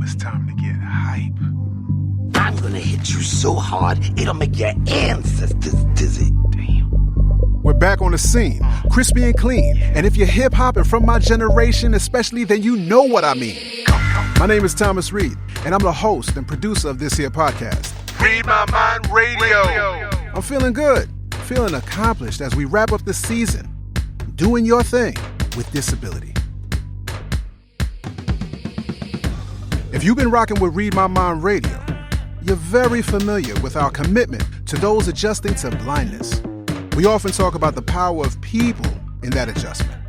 it's time to get hype. I'm gonna hit you so hard, it'll make your ancestors dizzy. Damn. We're back on the scene, crispy and clean. And if you're hip-hop and from my generation especially, then you know what I mean. My name is Thomas Reed, and I'm the host and producer of this here podcast. Read My Mind Radio. I'm feeling good, feeling accomplished as we wrap up the season, doing your thing with disability. If you've been rocking with Read My Mind Radio, you're very familiar with our commitment to those adjusting to blindness. We often talk about the power of people in that adjustment,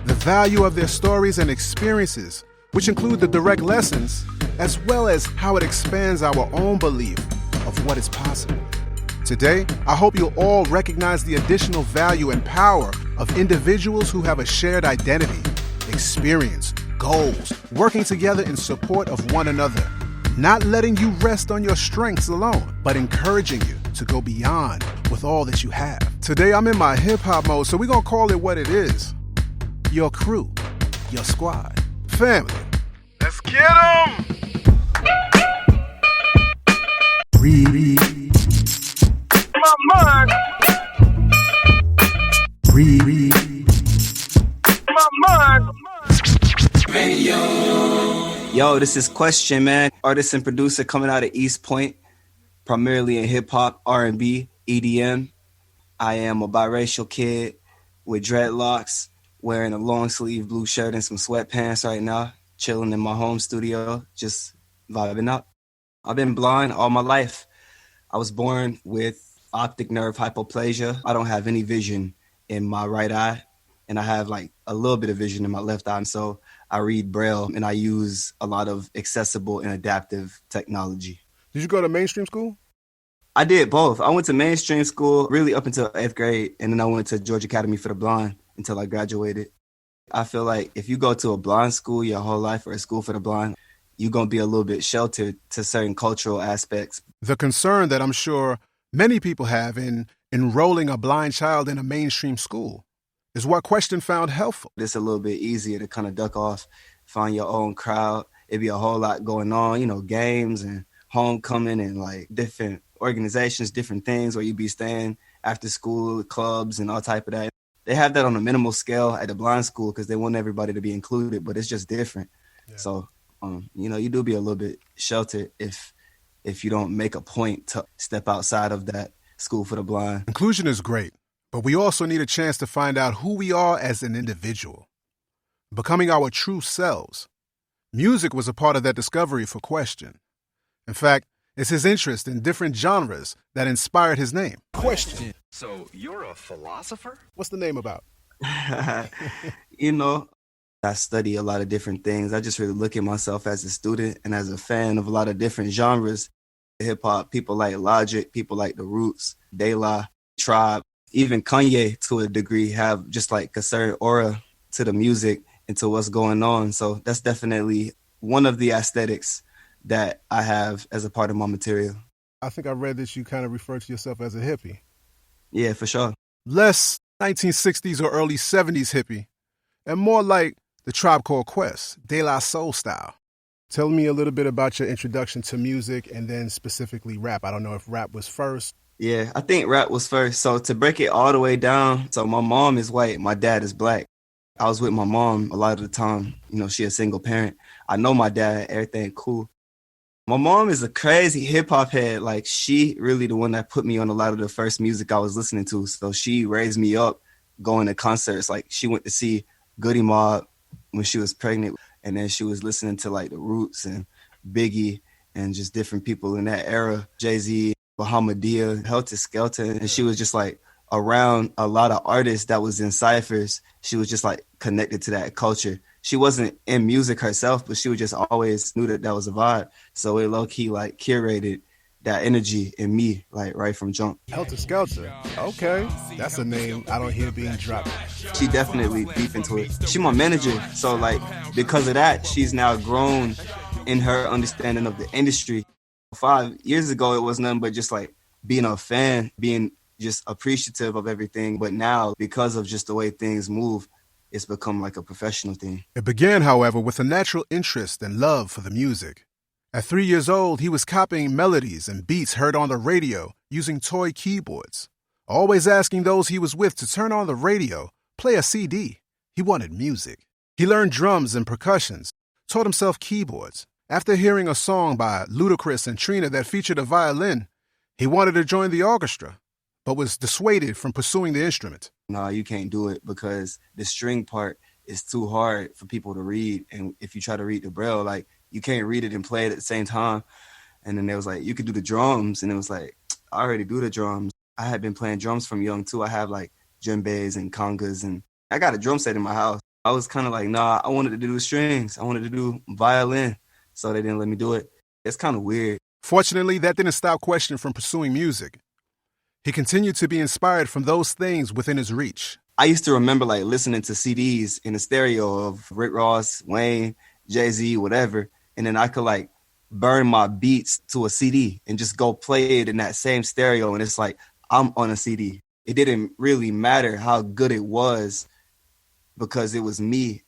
the value of their stories and experiences, which include the direct lessons, as well as how it expands our own belief of what is possible. Today, I hope you'll all recognize the additional value and power of individuals who have a shared identity, experience, goals, working together in support of one another, not letting you rest on your strengths alone, but encouraging you to go beyond with all that you have. Today, I'm in my hip-hop mode, so we're going to call it what it is. Your crew, your squad, family. Let's get 'em! Read My mind. Read My mind. Yo, this is Question, man. Artist and producer coming out of East Point, primarily in hip-hop, R&B, EDM. I am a biracial kid with dreadlocks, wearing a long-sleeve blue shirt and some sweatpants right now, chilling in my home studio, just vibing up. I've been blind all my life. I was born with optic nerve hypoplasia. I don't have any vision in my right eye, and I have like a little bit of vision in my left eye. So I read Braille, and I use a lot of accessible and adaptive technology. Did you go to mainstream school? I did both. I went to mainstream school really up until 8th grade, and then I went to Georgia Academy for the Blind until I graduated. I feel like if you go to a blind school your whole life or a school for the blind, you're going to be a little bit sheltered to certain cultural aspects. The concern that I'm sure many people have in enrolling a blind child in a mainstream school is what Question found helpful. It's a little bit easier to kind of duck off, find your own crowd. It'd be a whole lot going on, you know, games and homecoming and like different organizations, different things where you'd be staying after school, clubs and all type of that. They have that on a minimal scale at the blind school because they want everybody to be included, but it's just different. Yeah. So, you know, you do be a little bit sheltered if you don't make a point to step outside of that school for the blind. Inclusion is great, but we also need a chance to find out who we are as an individual, becoming our true selves. Music was a part of that discovery for Question. In fact, it's his interest in different genres that inspired his name. Question. So you're a philosopher? What's the name about? You know, I study a lot of different things. I just really look at myself as a student and as a fan of a lot of different genres. Hip-hop, people like Logic, people like The Roots, De La, Tribe, even Kanye to a degree have just like a certain aura to the music and to what's going on. So that's definitely one of the aesthetics that I have as a part of my material. I think I read that you kind of refer to yourself as a hippie. Yeah, for sure. Less 1960s or early 70s hippie, and more like the Tribe Called Quest, De La Soul style. Tell me a little bit about your introduction to music and then specifically rap. I don't know if rap was first. Yeah, I think rap was first. So to break it all the way down, so my mom is white, my dad is black. I was with my mom a lot of the time. You know, she a single parent. I know my dad, everything cool. My mom is a crazy hip-hop head. Like, she really the one that put me on a lot of the first music I was listening to. So she raised me up going to concerts. Like, she went to see Goody Mob when she was pregnant. And then she was listening to, like, The Roots and Biggie and just different people in that era. Jay-Z, Bahamadia, Helter Skelter. And she was just, like, around a lot of artists that was in cyphers. She was just, like, connected to that culture. She wasn't in music herself, but she would just always knew that was a vibe. So it low-key, like, curated that energy in me, like, right from jump. Helter Skelter. Okay. That's a name I don't hear being dropped. She definitely deep into it. She my manager. So, like, because of that, she's now grown in her understanding of the industry. 5 years ago, it was nothing but just, like, being a fan, being just appreciative of everything. But now, because of just the way things move, it's become like a professional thing. It began, however, with a natural interest and love for the music. At 3 years old, he was copying melodies and beats heard on the radio using toy keyboards, always asking those he was with to turn on the radio, play a CD. He wanted music. He learned drums and percussions, taught himself keyboards. After hearing a song by Ludacris and Trina that featured a violin, he wanted to join the orchestra, but was dissuaded from pursuing the instrument. No, you can't do it because the string part is too hard for people to read. And if you try to read the Braille, like, you can't read it and play it at the same time. And then they was like, you could do the drums. And it was like, I already do the drums. I had been playing drums from young too. I have like djembes and congas, and I got a drum set in my house. I was kind of like, nah, I wanted to do strings. I wanted to do violin. So they didn't let me do it. It's kind of weird. Fortunately, that didn't stop Question from pursuing music. He continued to be inspired from those things within his reach. I used to remember like listening to CDs in the stereo of Rick Ross, Wayne, Jay-Z, whatever. And then I could like burn my beats to a CD and just go play it in that same stereo. And it's like, I'm on a CD. It didn't really matter how good it was because it was me.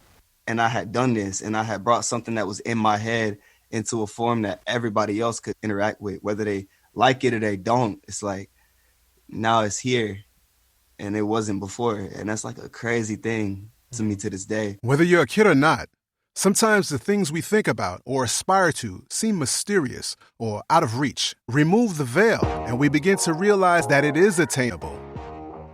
And I had done this and I had brought something that was in my head into a form that everybody else could interact with, whether they like it or they don't. It's like, now it's here and it wasn't before. And that's like a crazy thing to me to this day. Whether you're a kid or not, sometimes the things we think about or aspire to seem mysterious or out of reach. Remove the veil and we begin to realize that it is attainable.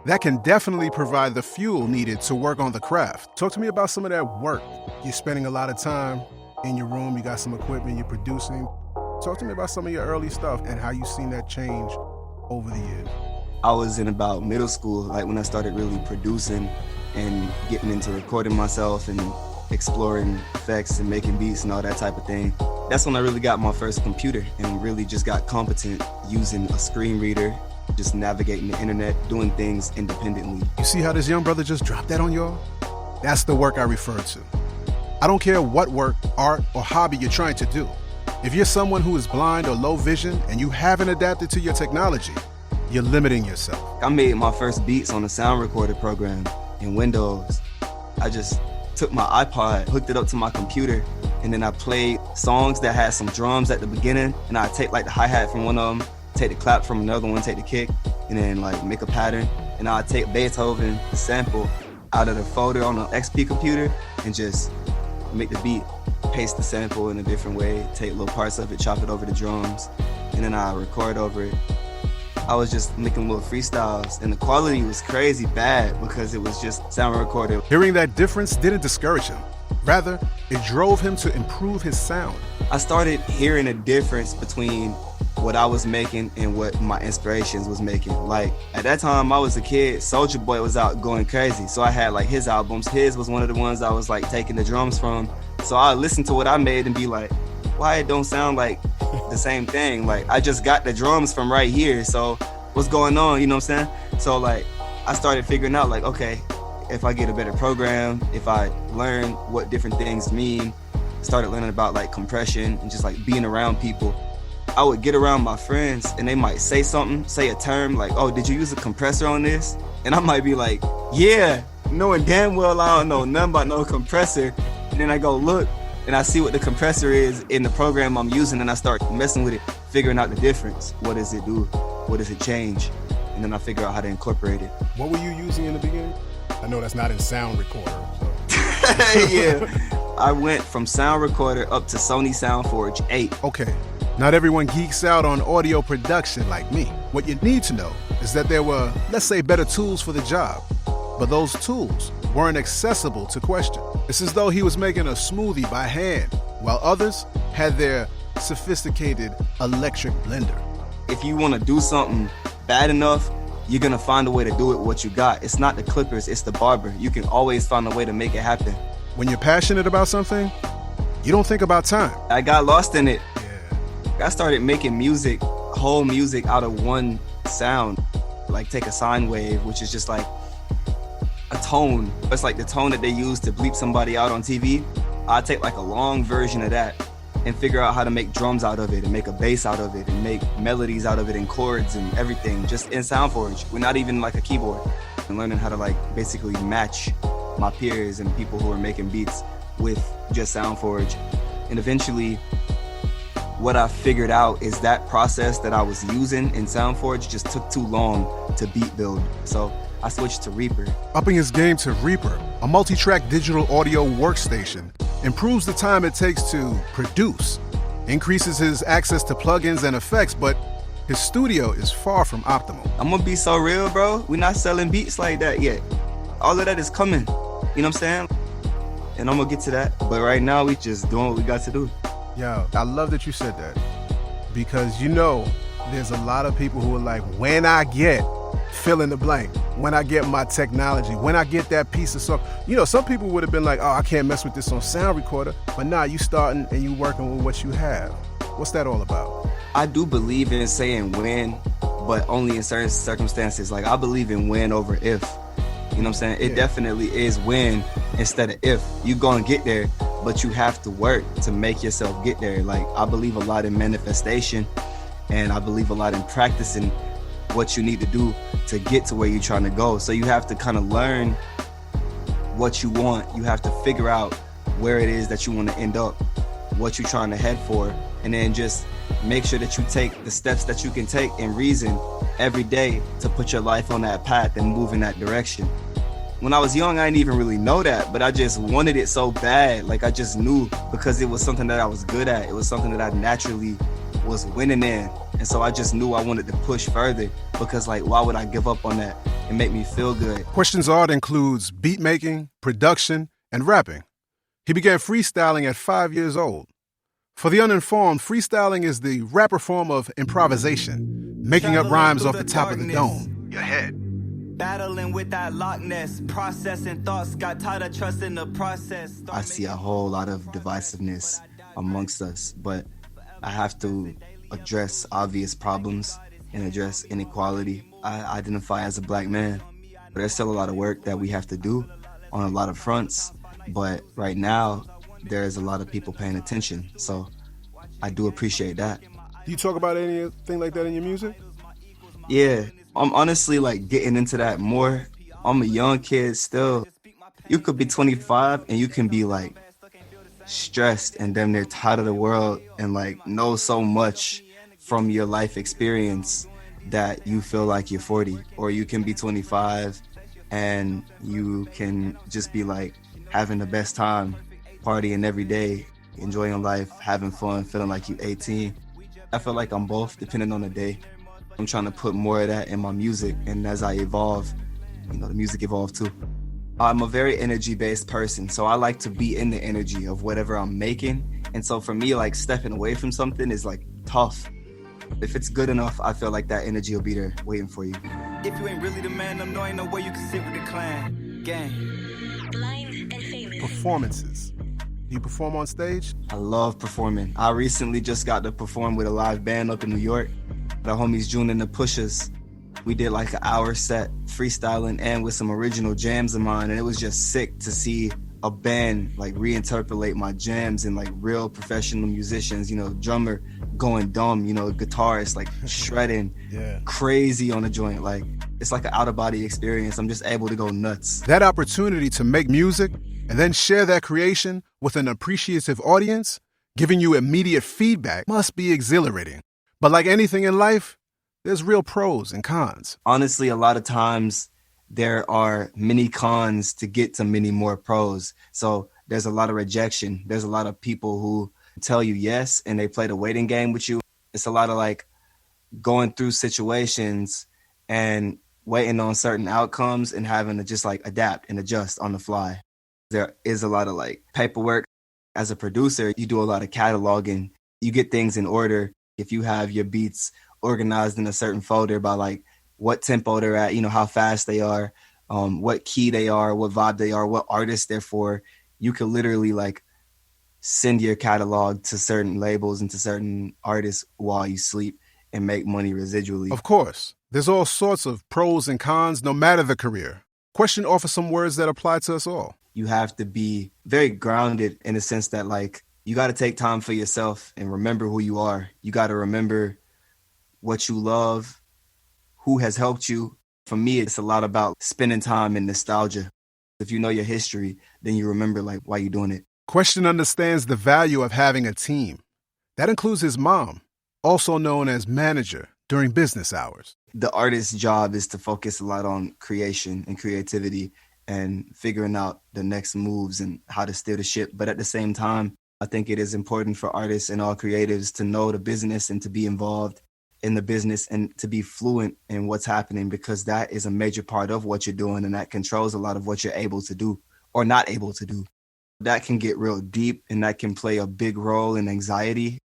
That can definitely provide the fuel needed to work on the craft. Talk to me about some of that work. You're spending a lot of time in your room, you got some equipment, you're producing. Talk to me about some of your early stuff and how you've seen that change over the years. I was in about middle school, like when I started really producing and getting into recording myself and exploring effects and making beats and all that type of thing. That's when I really got my first computer and really just got competent using a screen reader, just navigating the internet, doing things independently. You see how this young brother just dropped that on y'all? That's the work I refer to. I don't care what work, art, or hobby you're trying to do. If you're someone who is blind or low vision and you haven't adapted to your technology, you're limiting yourself. I made my first beats on a sound recorder program in Windows. I just took my iPod, hooked it up to my computer, and then I played songs that had some drums at the beginning, and I take like the hi-hat from one of them, take the clap from another one, take the kick, and then like make a pattern. And I take Beethoven, the sample, out of the folder on the XP computer and just make the beat, paste the sample in a different way, take little parts of it, chop it over the drums, and then I record over it. I was just making little freestyles, and the quality was crazy bad because it was just sound recorded. Hearing that difference didn't discourage him. Rather, it drove him to improve his sound. I started hearing a difference between what I was making and what my inspirations was making. Like, at that time, I was a kid, Soulja Boy was out going crazy. So I had like his albums. His was one of the ones I was like taking the drums from. So I listened to what I made and be like, why it don't sound like the same thing? Like, I just got the drums from right here. So what's going on? You know what I'm saying? So like, I started figuring out like, okay, if I get a better program, if I learn what different things mean, started learning about like compression and just like being around people. I would get around my friends and they might say something, say a term like, oh, did you use a compressor on this? And I might be like, yeah, knowing damn well I don't know nothing about no compressor. And then I go look and I see what the compressor is in the program I'm using and I start messing with it, figuring out the difference. What does it do? What does it change? And then I figure out how to incorporate it. What were you using in the beginning? I know that's not in sound recorder. So. Yeah, I went from sound recorder up to Sony Soundforge 8. Okay. Not everyone geeks out on audio production like me. What you need to know is that there were, let's say, better tools for the job, but those tools weren't accessible to Question. It's as though he was making a smoothie by hand, while others had their sophisticated electric blender. If you want to do something bad enough, you're going to find a way to do it with what you got. It's not the clippers, it's the barber. You can always find a way to make it happen. When you're passionate about something, you don't think about time. I got lost in it. I started making music, whole music out of one sound. Like take a sine wave, which is just like a tone. It's like the tone that they use to bleep somebody out on TV. I take like a long version of that and figure out how to make drums out of it and make a bass out of it and make melodies out of it and chords and everything just in Soundforge. We're not even like a keyboard. And learning how to like basically match my peers and people who are making beats with just Soundforge. And eventually, what I figured out is that process that I was using in SoundForge just took too long to beat build. So I switched to Reaper. Upping his game to Reaper, a multi-track digital audio workstation, improves the time it takes to produce, increases his access to plugins and effects, but his studio is far from optimal. I'm gonna be so real, bro. We're not selling beats like that yet. All of that is coming. You know what I'm saying? And I'm gonna get to that. But right now, we just doing what we got to do. Yo, I love that you said that, because there's a lot of people who are like, when I get fill in the blank, when I get my technology, when I get that piece of software. Some people would have been like, oh, I can't mess with this on sound recorder, but nah, you starting and you working with what you have. What's that all about? I do believe in saying when, but only in certain circumstances. Like, I believe in when over if. You know what I'm saying? It definitely is when instead of if. You gonna get there, but you have to work to make yourself get there. Like, I believe a lot in manifestation, and I believe a lot in practicing what you need to do to get to where you're trying to go. So you have to kind of learn what you want. You have to figure out where it is that you want to end up, what you're trying to head for, and then just make sure that you take the steps that you can take in reason every day to put your life on that path and move in that direction. When I was young, I didn't even really know that, but I just wanted it so bad. Like, I just knew, because it was something that I was good at. It was something that I naturally was winning in. And so I just knew I wanted to push further, because, like, why would I give up on that? It made me feel good. Question's art includes beat making, production, and rapping. He began freestyling at 5 years old. For the uninformed, freestyling is the rapper form of improvisation, making up rhymes off the top of the dome, your head. Battling with that Loch Ness, processing thoughts, got tired of trusting the process. I see a whole lot of divisiveness amongst us, but I have to address obvious problems and address inequality. I identify as a black man, but there's still a lot of work that we have to do on a lot of fronts. But right now, there's a lot of people paying attention, so I do appreciate that. Do you talk about anything like that in your music? Yeah, I'm honestly like getting into that more. I'm a young kid still. You could be 25 and you can be like stressed and damn near tired of the world and like know so much from your life experience that you feel like you're 40. Or you can be 25 and you can just be like having the best time, partying every day, enjoying life, having fun, feeling like you're 18. I feel like I'm both, depending on the day. I'm trying to put more of that in my music, and as I evolve, the music evolves too. I'm a very energy-based person, so I like to be in the energy of whatever I'm making. And so for me, like, stepping away from something is like tough. If it's good enough, I feel like that energy will be there waiting for you. If you ain't really the man, I know ain't no way you can sit with the clan. Gang. Blind and famous. Performances. Do you perform on stage? I love performing. I recently just got to perform with a live band up in New York. The homies June and the Pushers. We did like an hour set freestyling and with some original jams of mine, and it was just sick to see a band like reinterpolate my jams and like real professional musicians, drummer going dumb, guitarist like shredding crazy on a joint. Like, it's like an out-of-body experience. I'm just able to go nuts. That opportunity to make music and then share that creation with an appreciative audience, giving you immediate feedback, must be exhilarating. But like anything in life, there's real pros and cons. Honestly, a lot of times there are many cons to get to many more pros. So there's a lot of rejection. There's a lot of people who tell you yes, and they play the waiting game with you. It's a lot of like going through situations and waiting on certain outcomes and having to just like adapt and adjust on the fly. There is a lot of like paperwork. As a producer, you do a lot of cataloging. You get things in order. If you have your beats organized in a certain folder by like what tempo they're at, how fast they are, what key they are, what vibe they are, what artist they're for, you could literally like send your catalog to certain labels and to certain artists while you sleep and make money residually. Of course, there's all sorts of pros and cons, no matter the career. Question offers some words that apply to us all. You have to be very grounded in the sense that like you got to take time for yourself and remember who you are. You got to remember what you love, who has helped you. For me, it's a lot about spending time in nostalgia. If you know your history, then you remember like why you're doing it. Question understands the value of having a team. That includes his mom, also known as manager during business hours. The artist's job is to focus a lot on creation and creativity and figuring out the next moves and how to steer the ship. But at the same time, I think it is important for artists and all creatives to know the business and to be involved in the business and to be fluent in what's happening, because that is a major part of what you're doing and that controls a lot of what you're able to do or not able to do. That can get real deep and that can play a big role in anxiety.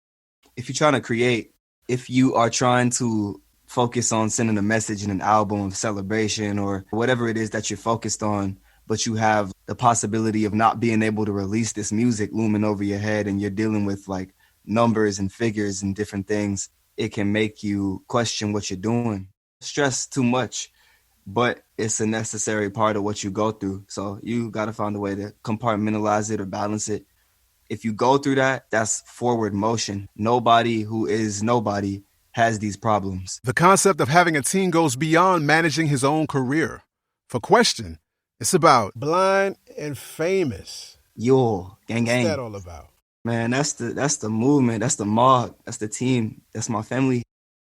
If you're trying to create, if you are trying to focus on sending a message in an album of celebration or whatever it is that you're focused on, but you have the possibility of not being able to release this music looming over your head and you're dealing with like numbers and figures and different things, it can make you question what you're doing. Stress too much, but it's a necessary part of what you go through. So you got to find a way to compartmentalize it or balance it. If you go through that, that's forward motion. Nobody who is nobody has these problems. The concept of having a team goes beyond managing his own career. For Question, it's about Blind and Famous. Yo, gang, gang. What's that all about? Man, that's the movement. That's the mob. That's the team. That's my family.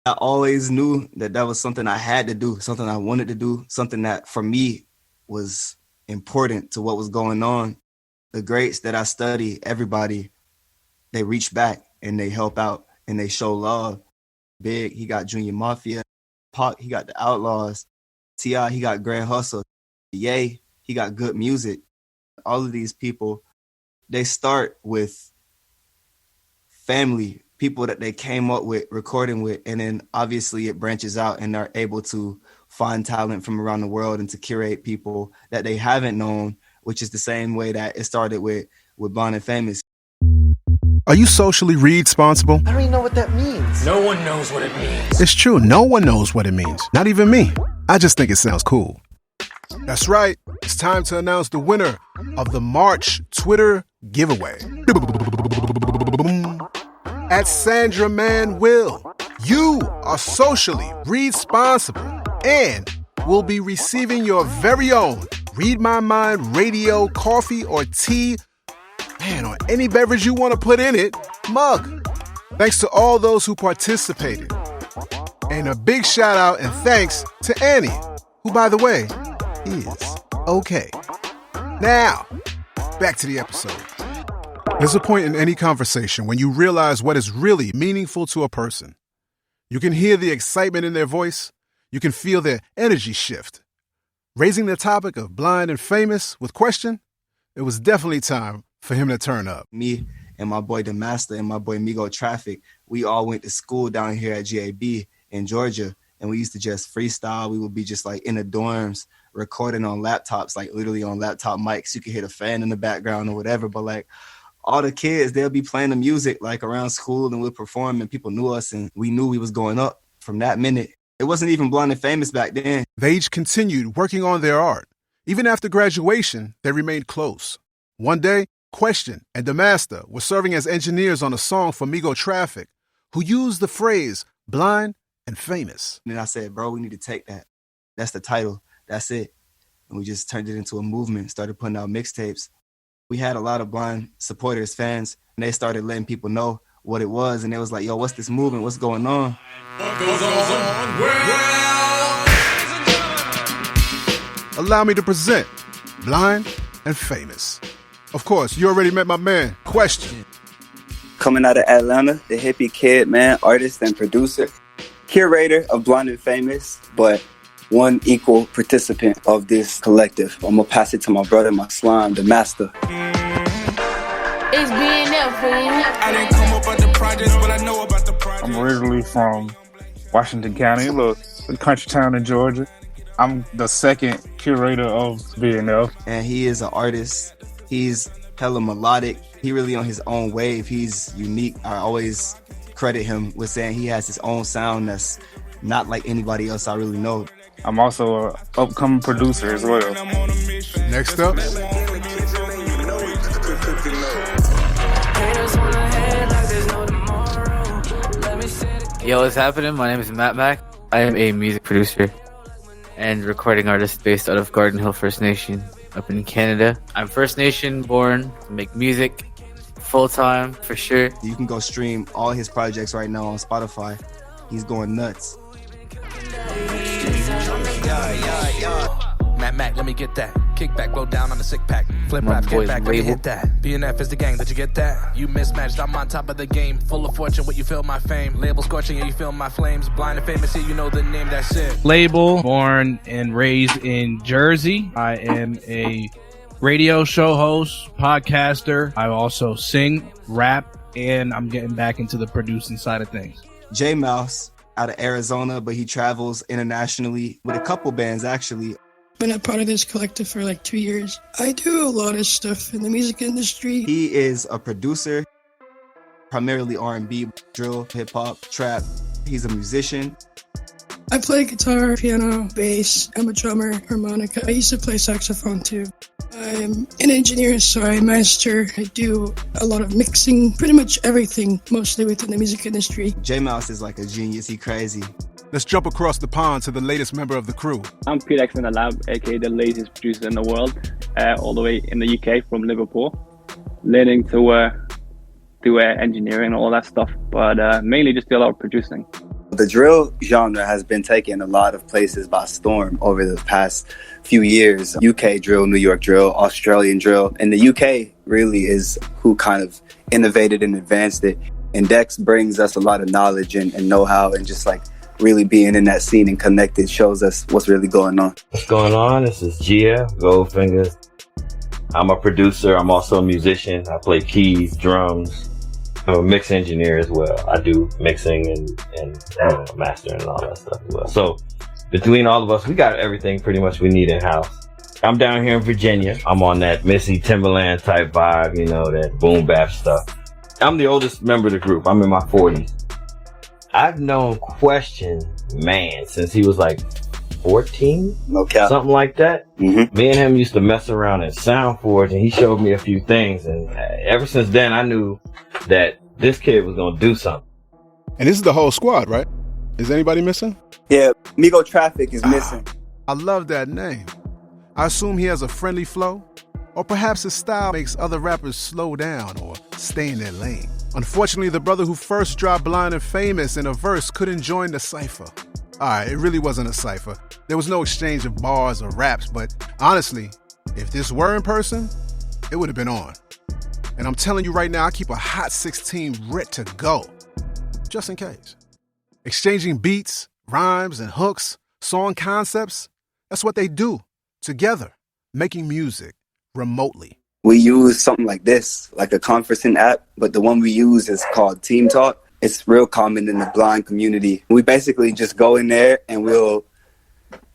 I always knew that that was something I had to do, something I wanted to do, something that for me was important to what was going on. The greats that I study, everybody, they reach back and they help out and they show love. Big, he got Junior Mafia. Pac, he got the Outlaws. T.I., he got Grand Hustle. Ye, he got good music. All of these people, they start with family, people that they came up with, recording with, and then obviously it branches out and they're able to find talent from around the world and to curate people that they haven't known, which is the same way that it started with Blind and Famous. Are you socially responsible? I don't even know what that means. No one knows what it means. It's true. No one knows what it means. Not even me. I just think it sounds cool. That's right. It's time to announce the winner of the March Twitter giveaway. At Sandra Manwill, you are socially responsible and will be receiving your very own Read My Mind radio coffee or tea, or any beverage you want to put in it, mug. Thanks to all those who participated. And a big shout out and thanks to Annie, who, by the way, is okay. Now, back to the episode. There's a point in any conversation when you realize what is really meaningful to a person. You can hear the excitement in their voice. You can feel their energy shift. Raising the topic of Blind and Famous with Question, it was definitely time for him to turn up. Me and my boy The Master and my boy Migo Traffic, we all went to school down here at GAB in Georgia, and we used to just freestyle. We would be just like in the dorms recording on laptops, like literally on laptop mics. You could hear the fan in the background or whatever, but like all the kids, they'll be playing the music like around school and we'll perform and people knew us and we knew we was going up from that minute. It wasn't even Blind and Famous back then. They each continued working on their art. Even after graduation, they remained close. One day, Question and The Master were serving as engineers on a song for Migo Traffic, who used the phrase Blind and Famous. And then I said, bro, we need to take that. That's the title. That's it. And we just turned it into a movement, started putting out mixtapes. We had a lot of Blind supporters, fans, and they started letting people know what it was. And it was like, yo, what's this movement? What's going on? What goes on? Well, Allow me to present Blind and Famous. Of course, you already met my man, Question. Coming out of Atlanta, the hippie kid, man, artist and producer, curator of Blind and Famous, but one equal participant of this collective. I'm gonna pass it to my brother, my slime, The Master. It's being there for you. I didn't come up with the projects, but I know about the projects. I'm originally from Washington County, a little country town in Georgia. I'm the second curator of BNF. And he is an artist. He's hella melodic. He really on his own wave. He's unique. I always credit him with saying he has his own sound that's not like anybody else I really know. I'm also an upcoming producer as well. Next up, Yo, what's happening? My name is Matt Mack. I am a music producer and recording artist based out of Garden Hill First Nation up in Canada. I'm First Nation born to make music full time for sure. You can go stream all his projects right now on Spotify. He's going nuts. Mac, let me get that. Kick back, blow down on the sick pack. Flip My rap, boy's get back, let me Label. hit that. BNF is the gang, did you get that? You mismatched, I'm on top of the game. Full of fortune, what you feel my fame. Label scorching, yeah, you feel my flames. Blind and famous, yeah, you know the name, that's it. Label, born and raised in Jersey. I am a radio show host, podcaster. I also sing, rap, and I'm getting back into the producing side of things. J Mouse out of Arizona, but he travels internationally with a couple bands actually. Been a part of this collective for like 2 years. I do a lot of stuff in the music industry. He is a producer, primarily R&B, drill, hip hop, trap. He's a musician. I play guitar, piano, bass. I'm a drummer, harmonica. I used to play saxophone too. I'm an engineer, so I master. I do a lot of mixing, pretty much everything, mostly within the music industry. J Mouse is like a genius. He crazy. Let's jump across the pond to the latest member of the crew. I'm Pete X in the lab, aka the laziest producer in the world, all the way in the UK from Liverpool, learning to engineering and all that stuff, but mainly just do a lot of producing. The drill genre has been taking a lot of places by storm over the past few years. UK drill, New York drill, Australian drill, and the UK really is who kind of innovated and advanced it. And Dex brings us a lot of knowledge and know-how, and just like really being in that scene and connected shows us what's really going on. What's going on? This is Gia Goldfingers. I'm a producer. I'm also a musician. I play keys, drums. I'm a mix engineer as well. I do mixing and mastering and all that stuff as well. So between all of us, we got everything pretty much we need in-house. I'm down here in Virginia. I'm on that Missy Timberland type vibe, you know, that boom bap stuff. I'm the oldest member of the group. I'm in my 40s. I've known Question, man, since he was like 14, no cap, something like that. Mm-hmm. Me and him used to mess around in SoundForge, and he showed me a few things. And ever since then, I knew that this kid was going to do something. And this is the whole squad, right? Is anybody missing? Yeah, Migo Traffic is missing. I love that name. I assume he has a friendly flow, or perhaps his style makes other rappers slow down or stay in their lane. Unfortunately, the brother who first dropped Blind and Famous in a verse couldn't join the cypher. Alright, it really wasn't a cypher. There was no exchange of bars or raps, but honestly, if this were in person, it would have been on. And I'm telling you right now, I keep a hot 16 ready to go, just in case. Exchanging beats, rhymes, and hooks, song concepts, that's what they do, together, making music, remotely. We use something like this, like a conferencing app, but the one we use is called Team Talk. It's real common in the blind community. We basically just go in there and we'll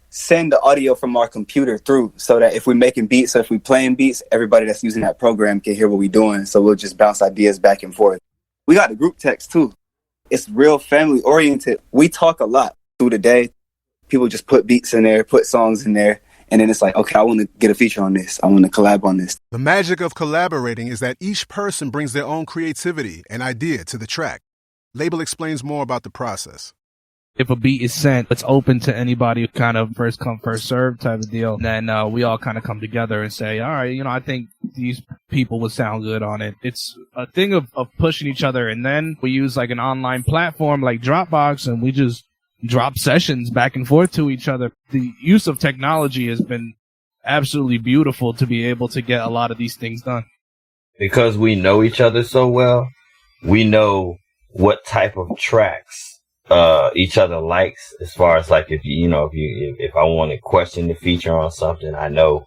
send the audio from our computer through, so that if we're making beats or if we're playing beats, everybody that's using that program can hear what we're doing. So we'll just bounce ideas back and forth. We got the group text too. It's real family oriented. We talk a lot through the day. People just put beats in there, put songs in there. And then it's like, okay, I want to get a feature on this. I want to collab on this. The magic of collaborating is that each person brings their own creativity and idea to the track. Label explains more about the process. If a beat is sent, it's open to anybody, kind of first come, first serve type of deal. And then we all kind of come together and say, all right, I think these people would sound good on it. It's a thing of pushing each other. And then we use like an online platform like Dropbox, and we just drop sessions back and forth to each other. The use of technology has been absolutely beautiful to be able to get a lot of these things done. Because we know each other so well, we know what type of tracks each other likes, as far as like if I want to question the feature on something, I know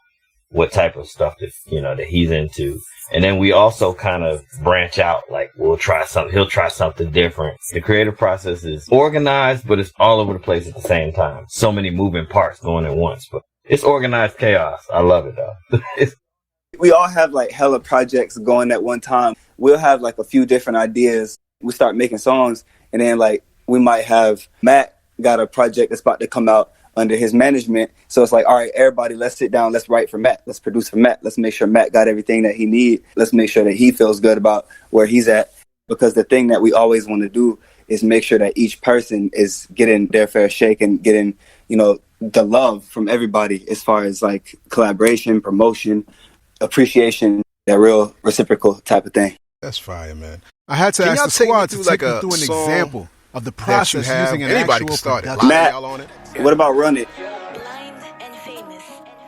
what type of stuff that he's into. And then we also kind of branch out, like we'll try something, he'll try something different. The creative process is organized, but it's all over the place at the same time. So many moving parts going at once, but it's organized chaos. I love it though. We all have like hella projects going at one time. We'll have like a few different ideas. We start making songs, and then like we might have Matt got a project that's about to come out under his management. So it's like, all right, everybody, let's sit down. Let's write for Matt. Let's produce for Matt. Let's make sure Matt got everything that he needs. Let's make sure that he feels good about where he's at. Because the thing that we always want to do is make sure that each person is getting their fair shake and getting, the love from everybody as far as like collaboration, promotion, appreciation, that real reciprocal type of thing. That's fire, man. I had to Can ask y'all the take me squad to through, take like, me a through an song example of the that you process have? using an Anybody can actual start it. production. Matt, Y'all on it? what about Run It?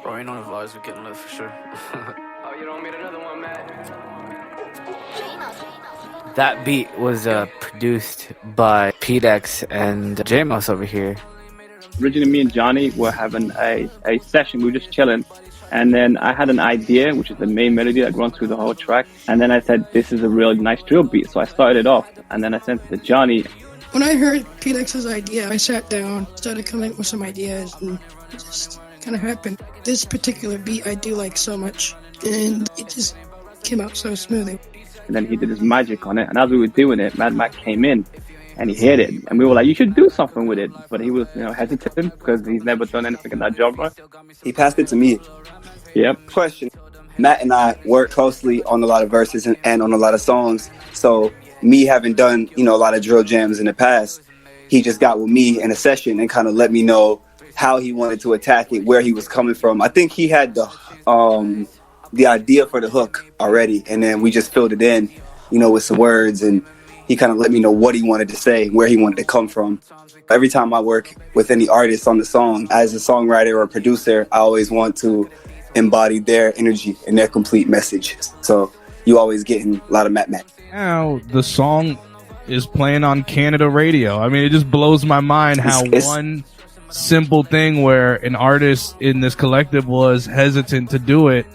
Bro, you know the vibes are getting lit for sure. Oh, you don't need another one, Matt. That beat was produced by PDX and JMOS over here. Originally, me and Johnny were having a session. We were just chilling. And then I had an idea, which is the main melody that runs through the whole track. And then I said, this is a really nice drill beat. So I started it off. And then I sent it to Johnny. When I heard Felix's idea, I sat down, started coming up with some ideas, and it just kind of happened. This particular beat I do like so much, and it just came out so smoothly. And then he did his magic on it. And as we were doing it, Mad Mac came in and he hit it. And we were like, you should do something with it. But he was, hesitant because he's never done anything in that genre. He passed it to me. Yep. Question. Matt and I work closely on a lot of verses and on a lot of songs. So me having done, a lot of drill jams in the past, he just got with me in a session and kind of let me know how he wanted to attack it, where he was coming from. I think he had the idea for the hook already, and then we just filled it in, with some words, and he kind of let me know what he wanted to say, where he wanted to come from. Every time I work with any artist on the song, as a songwriter or producer, I always want to embody their energy and their complete message. So you always getting a lot of Matt. Now the song is playing on Canada radio. I mean, it just blows my mind how one simple thing where an artist in this collective was hesitant to do it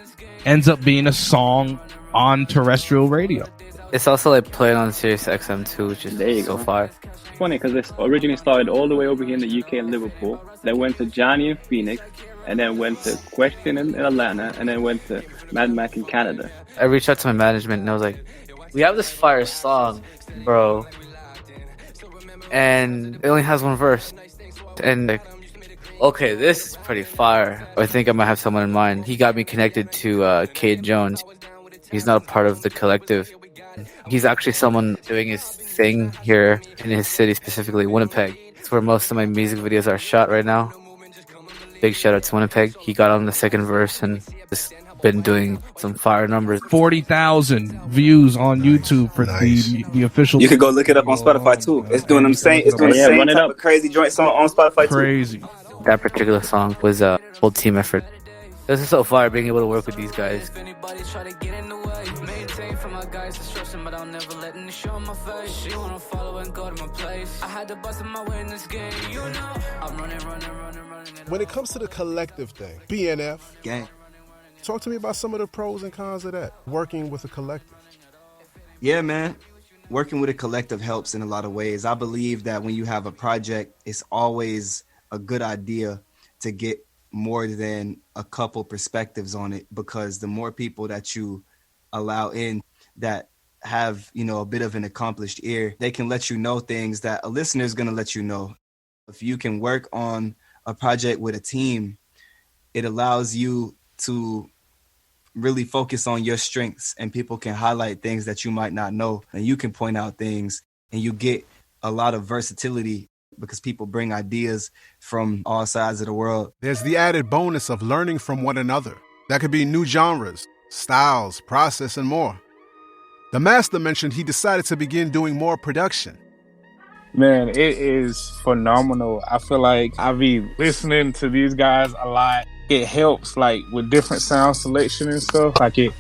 ends up being a song on terrestrial radio. It's also like playing on Sirius XM too, which is so far. It's funny because this originally started all the way over here in the UK in Liverpool. Then went to Johnny in Phoenix, and then went to Question in Atlanta, and then went to Mad Mac in Canada. I reached out to my management and I was like, we have this fire song, bro, and it only has one verse. And like, okay, this is pretty fire. I think I might have someone in mind. He got me connected to Cade Jones. He's not a part of the collective. He's actually someone doing his thing here in his city, specifically Winnipeg. It's where most of my music videos are shot right now. Big shout out to Winnipeg. He got on the second verse and just been doing some fire numbers. 40,000 views on YouTube for the official. You could go look it up on Spotify too. It's doing the same type of crazy joints on Spotify too. Crazy. That particular song was a whole team effort. This is so fire being able to work with these guys. When it comes to the collective thing, BNF, gang, talk to me about some of the pros and cons of that, working with a collective. Yeah, man. Working with a collective helps in a lot of ways. I believe that when you have a project, it's always a good idea to get more than a couple perspectives on it, because the more people that you allow in that have, a bit of an accomplished ear, they can let you know things that a listener is going to let you know. If you can work on a project with a team, it allows you to really focus on your strengths, and people can highlight things that you might not know, and you can point out things, and you get a lot of versatility because people bring ideas from all sides of the world. There's the added bonus of learning from one another. That could be new genres, styles, process, and more. The master mentioned he decided to begin doing more production. Man, it is phenomenal. I feel like I be listening to these guys a lot. It helps like with different sound selection and stuff. Like it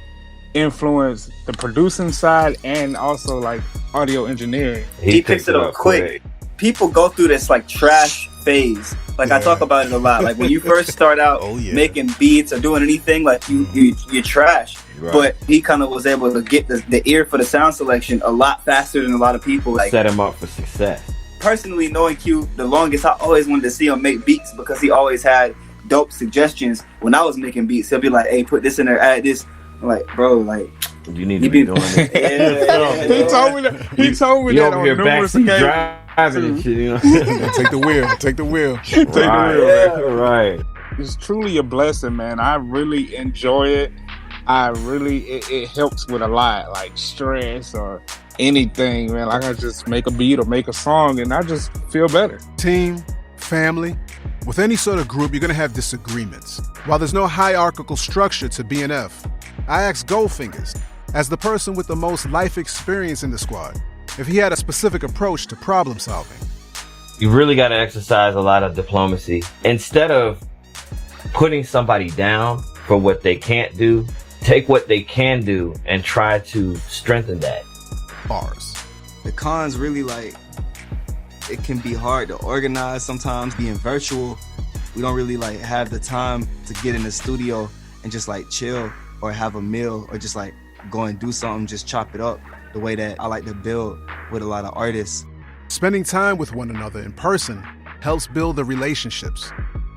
influenced the producing side and also like audio engineering. He picks it up quick. People go through this like trash phase. Like I talk about it a lot. Like when you first start out making beats or doing anything, like you're trash. Right. But he kind of was able to get the ear for the sound selection a lot faster than a lot of people. Like set him up for success. Personally, knowing Q the longest, I always wanted to see him make beats because he always had dope suggestions. When I was making beats, he'll be like, "Hey, put this in there, add this." I'm like, bro, like you need to be doing it. He told me that. He told me that on numerous occasions. Driving and shit, Take the wheel. Take the wheel. Right. It's truly a blessing, man. I really enjoy it. It helps with a lot, like stress or anything, man. Like I just make a beat or make a song and I just feel better. Team, family, with any sort of group, you're going to have disagreements. While there's no hierarchical structure to BNF, I asked Goldfingers, As the person with the most life experience in the squad, if he had a specific approach to problem solving. You really got to exercise a lot of diplomacy. Instead of putting somebody down for what they can't do, take what they can do and try to strengthen that. Bars. The cons really it can be hard to organize sometimes being virtual. We don't really have the time to get in the studio and just chill or have a meal or just go and do something, just chop it up the way that I like to build with a lot of artists. Spending time with one another in person helps build the relationships.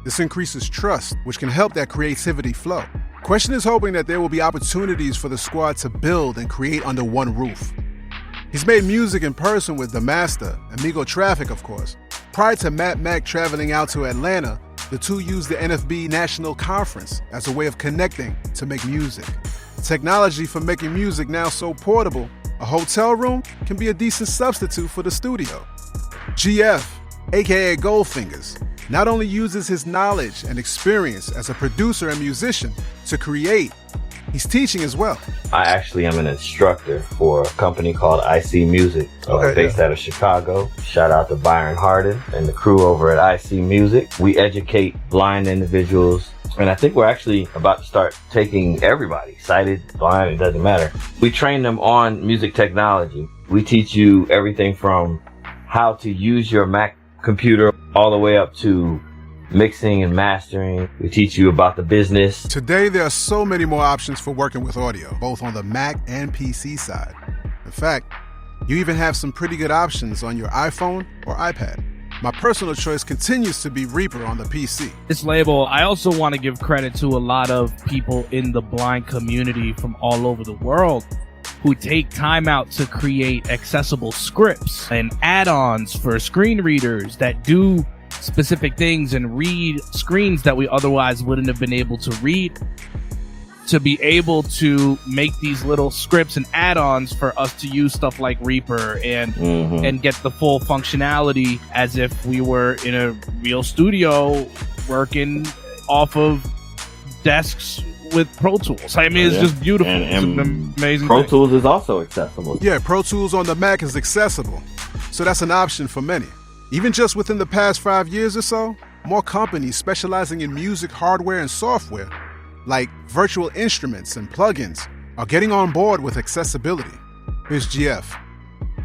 This increases trust, which can help that creativity flow. Question is hoping that there will be opportunities for the squad to build and create under one roof. He's made music in person with The Master, Amigo Traffic, of course. Prior to Matt Mac traveling out to Atlanta, the two used the NFB National Conference as a way of connecting to make music. Technology for making music now so portable, a hotel room can be a decent substitute for the studio. GF, aka Goldfingers, not only uses his knowledge and experience as a producer and musician to create, he's teaching as well. I actually am an instructor for a company called IC Music, based out of Chicago. Shout out to Byron Harden and the crew over at IC Music. We educate blind individuals, and I think we're actually about to start taking everybody, sighted, blind, it doesn't matter. We train them on music technology. We teach you everything from how to use your Mac computer all the way up to mixing and mastering. We teach you about the business. Today, there are so many more options for working with audio, both on the Mac and PC side. In fact, you even have some pretty good options on your iPhone or iPad. My personal choice continues to be Reaper on the PC. This label, I also want to give credit to a lot of people in the blind community from all over the world who take time out to create accessible scripts and add-ons for screen readers that do specific things and read screens that we otherwise wouldn't have been able to read, to be able to make these little scripts and add-ons for us to use stuff like Reaper and get the full functionality as if we were in a real studio working off of desks with Pro Tools. I mean, it's just beautiful. And it's an amazing Pro thing. Tools is also accessible. Yeah, Pro Tools on the Mac is accessible, so that's an option for many. Even just within the past 5 years or so, more companies specializing in music hardware and software, like virtual instruments and plugins, are getting on board with accessibility. Here's GF.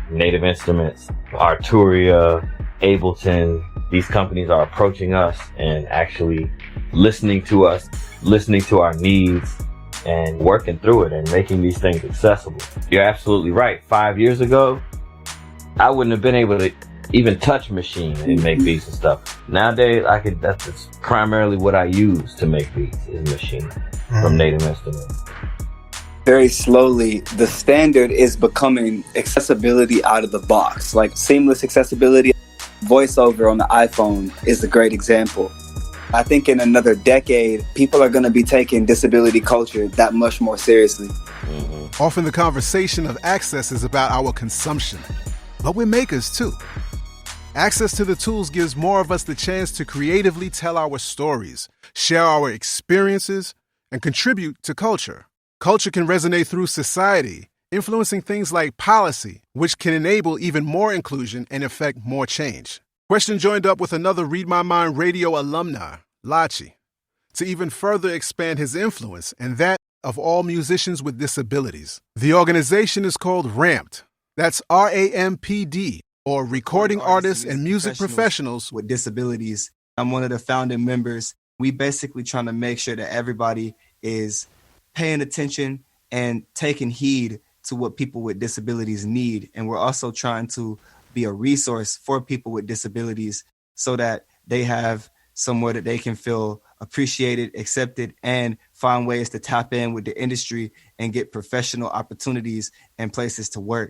Native Instruments, Arturia, Ableton, these companies are approaching us and actually listening to us, listening to our needs, and working through it and making these things accessible. You're absolutely right. 5 years ago, I wouldn't have been able to even touch machine and make beats and stuff. Nowadays, that's primarily what I use to make beats is machine from Native Instruments. Very slowly, the standard is becoming accessibility out of the box, like seamless accessibility. VoiceOver on the iPhone is a great example. I think in another decade, people are going to be taking disability culture that much more seriously. Often the conversation of access is about our consumption, but we're makers too. Access to the tools gives more of us the chance to creatively tell our stories, share our experiences, and contribute to culture. Culture can resonate through society, influencing things like policy, which can enable even more inclusion and effect more change. Question joined up with another Read My Mind radio alumni, Lachi, to even further expand his influence and that of all musicians with disabilities. The organization is called Rampt. That's RAMPD, or Recording Artists and Music Professionals with Disabilities. I'm one of the founding members. We basically trying to make sure that everybody is paying attention and taking heed to what people with disabilities need. And we're also trying to be a resource for people with disabilities so that they have somewhere that they can feel appreciated, accepted, and find ways to tap in with the industry and get professional opportunities and places to work.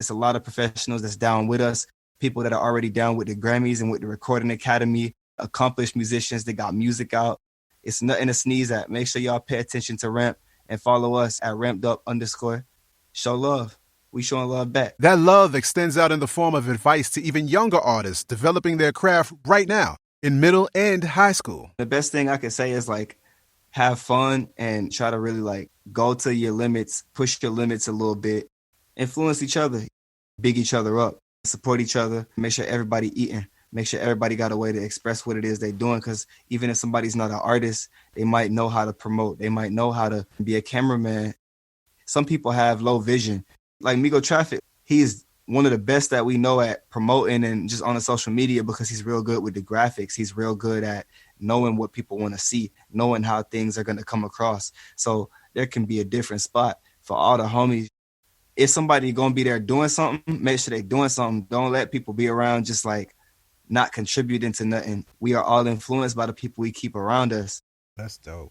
It's a lot of professionals that's down with us, people that are already down with the Grammys and with the Recording Academy, accomplished musicians that got music out. It's nothing to sneeze at. Make sure y'all pay attention to Ramp and follow us at @rampedup_. Show love. We showing love back. That love extends out in the form of advice to even younger artists developing their craft right now in middle and high school. The best thing I can say is have fun and try to really like go to your limits, push your limits a little bit, influence each other, big each other up, support each other, make sure everybody eating, make sure everybody got a way to express what it is they're doing. Because even if somebody's not an artist, they might know how to promote. They might know how to be a cameraman. Some people have low vision. Like Migo Traffic, he's one of the best that we know at promoting and just on the social media because he's real good with the graphics. He's real good at knowing what people want to see, knowing how things are going to come across. So there can be a different spot for all the homies. If somebody going to be there doing something, make sure they're doing something. Don't let people be around just like not contributing to nothing. We are all influenced by the people we keep around us. That's dope.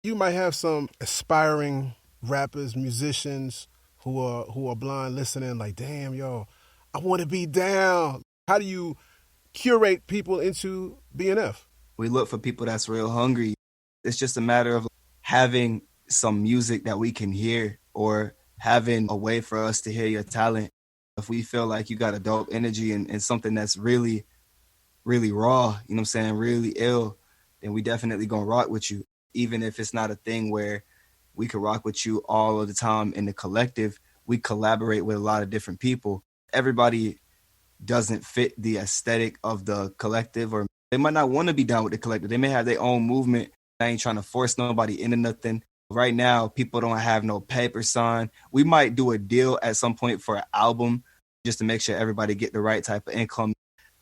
You might have some aspiring rappers, musicians who are blind listening like, damn, yo, I want to be down. How do you curate people into BNF? We look for people that's real hungry. It's just a matter of having some music that we can hear or having a way for us to hear your talent. If we feel like you got a dope energy and something that's really, really raw, you know what I'm saying, really ill, then we definitely gonna rock with you. Even if it's not a thing where we could rock with you all of the time in the collective, we collaborate with a lot of different people. Everybody doesn't fit the aesthetic of the collective, or they might not want to be down with the collective. They may have their own movement. I ain't trying to force nobody into nothing. Right now, people don't have no paper sign. We might do a deal at some point for an album just to make sure everybody get the right type of income.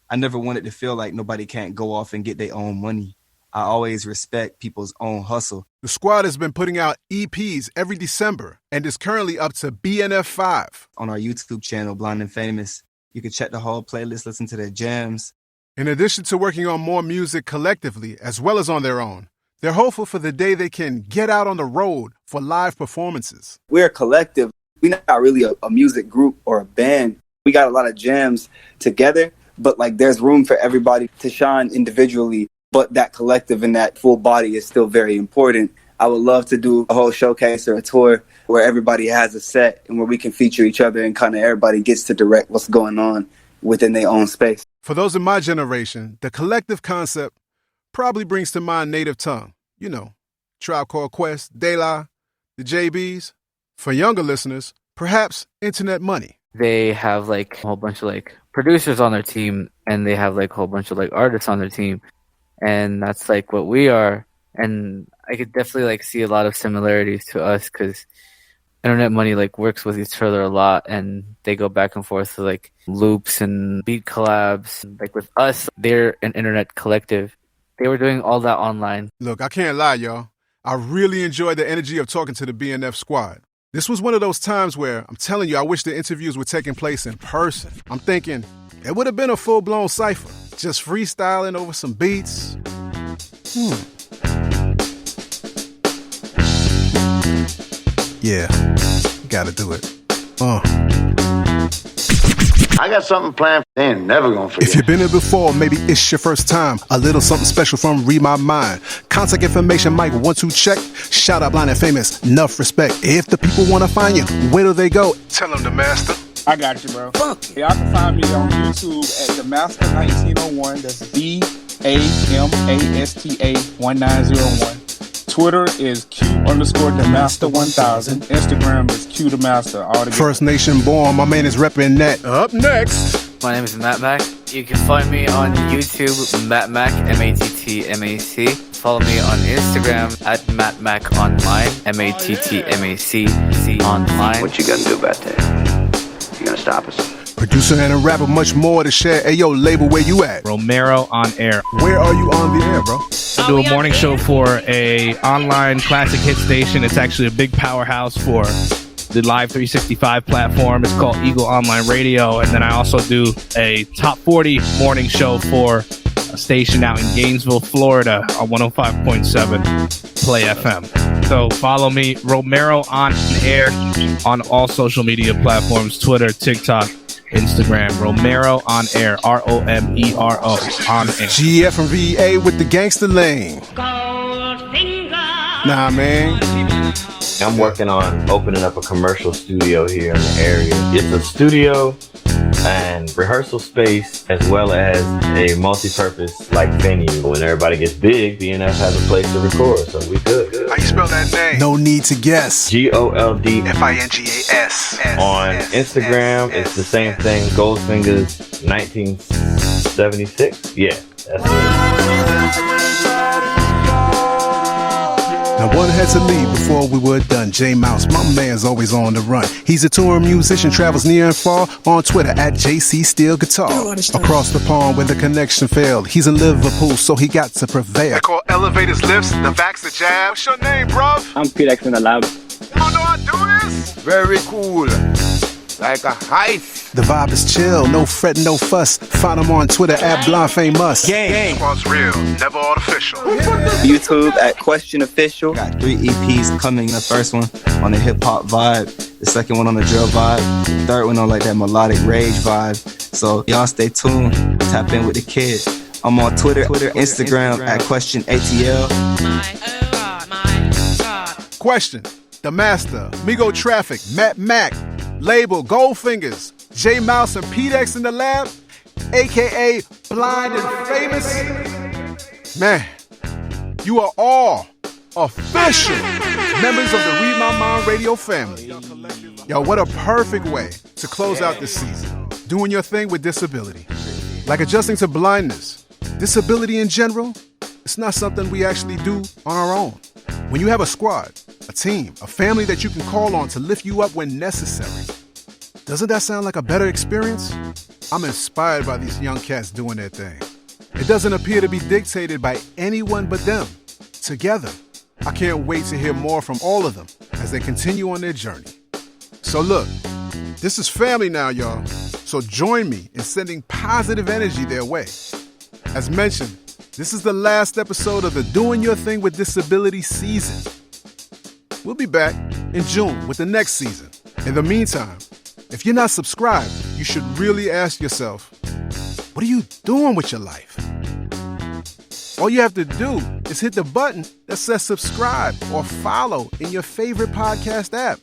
I never wanted to feel like nobody can't go off and get their own money. I always respect people's own hustle. The squad has been putting out EPs every December and is currently up to BNF 5. On our YouTube channel, Blind and Famous, you can check the whole playlist, listen to their jams. In addition to working on more music collectively as well as on their own, they're hopeful for the day they can get out on the road for live performances. We're a collective. We're not really a music group or a band. We got a lot of jams together, but like there's room for everybody to shine individually. But that collective and that full body is still very important. I would love to do a whole showcase or a tour where everybody has a set and where we can feature each other and kind of everybody gets to direct what's going on within their own space. For those in my generation, the collective concept probably brings to mind Native Tongue. You know, Tribe Called Quest, De La, the JBs. For younger listeners, perhaps Internet Money. They have like a whole bunch of like producers on their team, and they have like a whole bunch of like artists on their team. And that's like what we are. And I could definitely like see a lot of similarities to us because Internet Money like works with each other a lot, and they go back and forth with like loops and beat collabs. Like with us, they're an internet collective. They were doing all that online. Look, I can't lie, y'all. I really enjoyed the energy of talking to the BNF squad. This was one of those times where I'm telling you, I wish the interviews were taking place in person. I'm thinking it would have been a full-blown cypher, just freestyling over some beats. Yeah, gotta do it. I got something planned. They ain't never gonna forget. If you've been here before, maybe it's your first time. A little something special from Read My Mind. Contact information might want to check. Shout out Blind and Famous. Enough respect. If the people want to find you, where do they go? Tell them the master. I got you, bro. Y'all can find me on YouTube at The Master 1901. That's DAMASTA1901. Twitter is Q_TheMaster1000. Instagram is QTheMaster. All together. First Nation born. My man is repping that. Up next. My name is Matt Mac. You can find me on YouTube, Matt Mac, MATTMAC. Follow me on Instagram at MattMacOnline, MATTMAC online. What you gonna do about that? You gonna stop us? Producer and a rapper, much more to share. Hey, yo, label, where you at? Romero on air. Where are you on the air, bro? I do a morning show for a online classic hit station. It's actually a big powerhouse for the Live 365 platform. It's called Eagle Online Radio. And then I also do a top 40 morning show for a station out in Gainesville, Florida on 105.7 Play FM. So follow me, Romero on air, on all social media platforms, Twitter, TikTok, Instagram, Romero on air, ROMERO on air. GF from VA with the Gangster Lane. Nah, man. I'm working on opening up a commercial studio here in the area. It's a studio and rehearsal space as well as a multi-purpose like venue. When everybody gets big, BNF has a place to record, so we good. you spell that name? No need to guess. GOLD. FINGAS. On Instagram, it's the same thing. Goldfingers 1976. Yeah, that's it. Now one had to leave before we were done. J Mouse, my man's always on the run. He's a touring musician, travels near and far. On Twitter at JC Steel Guitar. Across the pond where the connection failed. He's in Liverpool, so he got to prevail. They call elevators lifts, the vax the jab. What's your name, bruv? I'm P-Dex in the lab. You know how I do this? Very cool. Like a heist. The vibe is chill, no fret, no fuss. Find him on Twitter at BlindFamous. Gang. Squad's real, never artificial. YouTube at Question Official. Got 3 EPs coming. The first one on the hip hop vibe, the second one on the drill vibe, the third one on like that melodic rage vibe. So y'all stay tuned, tap in with the kid. I'm on Twitter, Instagram at Question ATL. Question, The Master, Migo Traffic, Matt Mac, Label, Goldfingers, J Mouse and P-Dex in the lab, aka Blind and Famous. Man, you are all official members of the Read My Mind radio family. Yo, what a perfect way to close out this season. Doing your thing with disability. Like adjusting to blindness. Disability in general, it's not something we actually do on our own. When you have a squad, a team, a family that you can call on to lift you up when necessary, doesn't that sound like a better experience? I'm inspired by these young cats doing their thing. It doesn't appear to be dictated by anyone but them. Together, I can't wait to hear more from all of them as they continue on their journey. So look, this is family now, y'all. So join me in sending positive energy their way. As mentioned, this is the last episode of the Doing Your Thing with Disability season. We'll be back in June with the next season. In the meantime, if you're not subscribed, you should really ask yourself, what are you doing with your life? All you have to do is hit the button that says subscribe or follow in your favorite podcast app.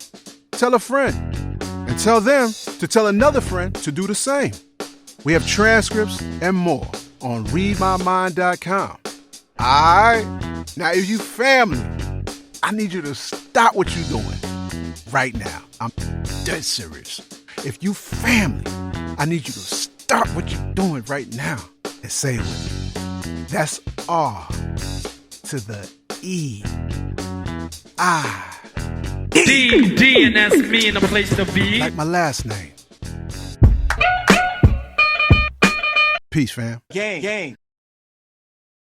Tell a friend and tell them to tell another friend to do the same. We have transcripts and more on readmymind.com. Alright? Now if you family, I need you to stop what you're doing right now. I'm dead serious. If you family, I need you to stop what you're doing right now and say it with me. That's R to the E. I. D, and that's me in the place to be. Like my last name. Peace, fam. Gang.